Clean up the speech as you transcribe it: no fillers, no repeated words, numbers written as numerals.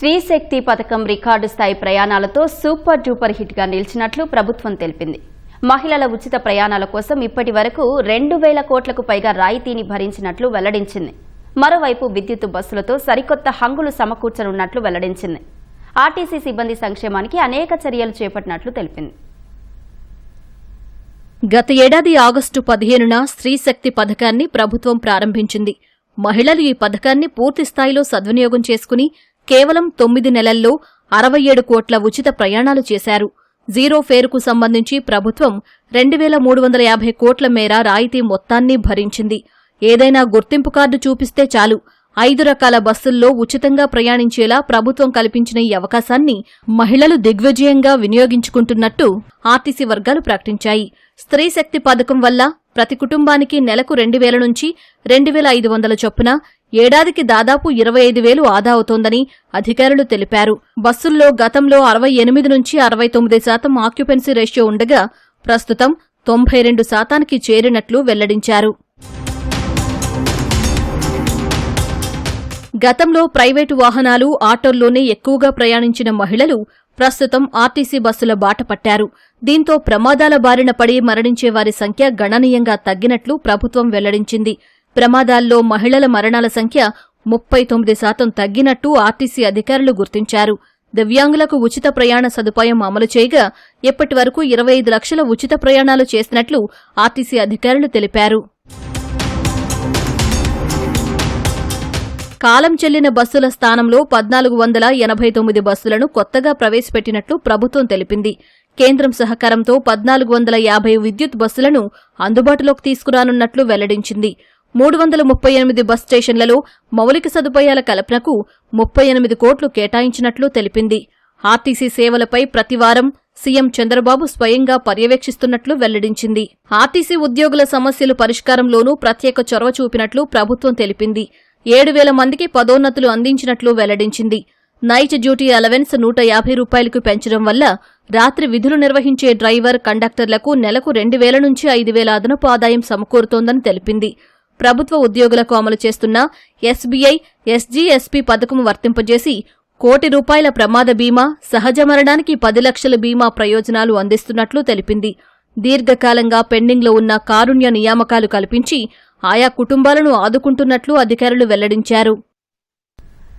శ్రీశక్తి పథకం రికార్డు స్థాయి ప్రయాణాలతో super duper hit గా నిలిచినట్లు ప్రభుత్వం తెలిపింది. మహిళల ఉచిత ప్రయాణాల కోసం ఇప్పటి వరకు 2000 కోట్లకు పైగా రాయితీని భరించినట్లు వెల్లడించింది. మరోవైపు విద్యుత్ బస్సులతో సరికొత్త హంగులు సమకూర్చనున్నట్లు వెల్లడించింది. ఆర్టీసీ సిబ్బంది సంక్షేమానికి అనేక చర్యలు చేపట్టినట్లు తెలిపింది. గత ఏడాది ఆగస్టు 15న శ్రీశక్తి పథకాన్ని ప్రభుత్వం ప్రారంభించింది. మహిళలు ఈ పథకాన్ని పూర్తిస్థాయిలో సద్వినియోగం చేసుకుని కేవలం 9 నెలల్లో 67 కోట్ల ఉచిత ప్రయాణాలు చేశారు. జీరో ఫేరుకు సంబంధించి ప్రభుత్వం 2350 కోట్ల మేర రాయితీ మొత్తాన్ని భరించింది. ఏదైనా గుర్తింపు కార్డు చూపిస్తే చాలు 5 రకాల బస్సుల్లో ఉచితంగా ప్రయాణించేలా ప్రభుత్వం కల్పించిన ఈ అవకాశాన్ని మహిళలు దిగ్విజయంగా వినియోగించుకుంటున్నట్టు ఆర్టీసీ వర్గాలు ప్రకటించాయి. స్త్రీశక్తి పథకం వల్ల ప్రతి కుటుంబానికి నెలకు 2000 నుంచి 2500 చొప్పున ఏడాదికి దాదాపు 25,000 ఆదా అవుతోందని అధికారులు తెలిపారు. బస్సుల్లో గతంలో 68 నుంచి 69% ఆక్యుపెన్సీ రేషియో ఉండగా ప్రస్తుతం 92% చేరినట్లు వెల్లడించారు. గతంలో ప్రైవేటు వాహనాలు, ఆటోల్లోనే ఎక్కువగా ప్రయాణించిన మహిళలు ప్రస్తుతం ఆర్టీసీ బస్సుల బాట పట్టారు. దీంతో ప్రమాదాల బారిన పడి మరణించే వారి సంఖ్య గణనీయంగా తగ్గినట్లు ప్రభుత్వం వెల్లడించింది. ప్రమాదాల్లో మహిళల మరణాల సంఖ్య 39% తగ్గినట్టు ఆర్టీసీ అధికారులు గుర్తించారు. దివ్యాంగులకు ఉచిత ప్రయాణ సదుపాయం అమలు చేయగా ఇప్పటి వరకు 25 లక్షల ఉచిత ప్రయాణాలు చేసినట్లు ఆర్టీసీ అధికారులు తెలిపారు. కాలం చెల్లిన బస్సుల స్థానంలో 1489 బస్సులను కొత్తగా ప్రవేశపెట్టినట్లు ప్రభుత్వం తెలిపింది. కేంద్రం సహకారంతో 1450 విద్యుత్ బస్సులను అందుబాటులోకి తీసుకురానున్నట్లు వెల్లడించింది. 338 బస్ స్టేషన్లలో మౌలిక సదుపాయాల కల్పనకు 38 కోట్లు కేటాయించినట్లు తెలిపింది. ఆర్టీసీ సేవలపై ప్రతివారం సీఎం చంద్రబాబు స్వయంగా పర్యవేక్షిస్తున్నట్లు వెల్లడించింది. ఆర్టీసీ ఉద్యోగుల సమస్యలు పరిష్కారంలోనూ ప్రత్యేక చొరవ చూపినట్లు ప్రభుత్వం తెలిపింది. 7,000 మందికి పదోన్నతులు అందించినట్లు వెల్లడించింది. నైట్ డ్యూటీ అలవెన్స్ 150 రూపాయలకు పెంచడం వల్ల రాత్రి విధులు నిర్వహించే డ్రైవర్, కండక్టర్లకు నెలకు 2,000 నుంచి 5,000 అదనపు ఆదాయం సమకూరుతోందని తెలిపింది. ప్రభుత్వ ఉద్యోగులకు అమలు చేస్తున్న ఎస్బీఐ, ఎస్జీఎస్పీ పథకం వర్తింపజేసి ₹1 కోటి ప్రమాద బీమా, సహజ మరణానికి 10 లక్షల బీమా ప్రయోజనాలు అందిస్తున్నట్లు తెలిపింది. దీర్ఘకాలంగా పెండింగ్లో ఉన్న కారుణ్య నియామకాలు కల్పించి ఆయా కుటుంబాలను ఆదుకుంటున్నట్లు అధికారులు వెల్లడించారు.